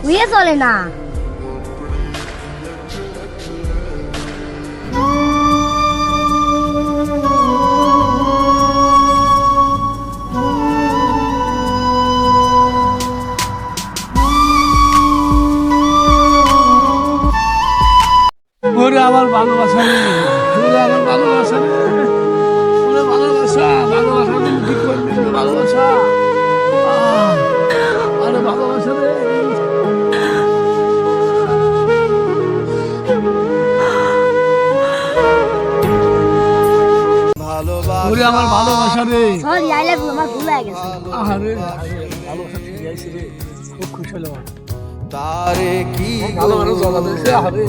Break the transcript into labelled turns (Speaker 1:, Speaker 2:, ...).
Speaker 1: উইয়ে চলে না।
Speaker 2: ওরে আমার ভালোবাসা রে, ওরে আমার ভালোবাসা রে, ওরে ভালোবাসা, ভালোবাসা তুমি কি করবি রে ভালোবাসা? আরে ভালোবাসা রে, ওরে আমার ভালোবাসা রে।
Speaker 1: সরি, আই লাভ ইউ, আমার ভুল হয়ে গেছে।
Speaker 2: আরে ভালোবাসা ঠিক আছে রে, খুব খুশি হলাম।
Speaker 3: তারে কি
Speaker 2: ভালো মানুষ জগতে আরে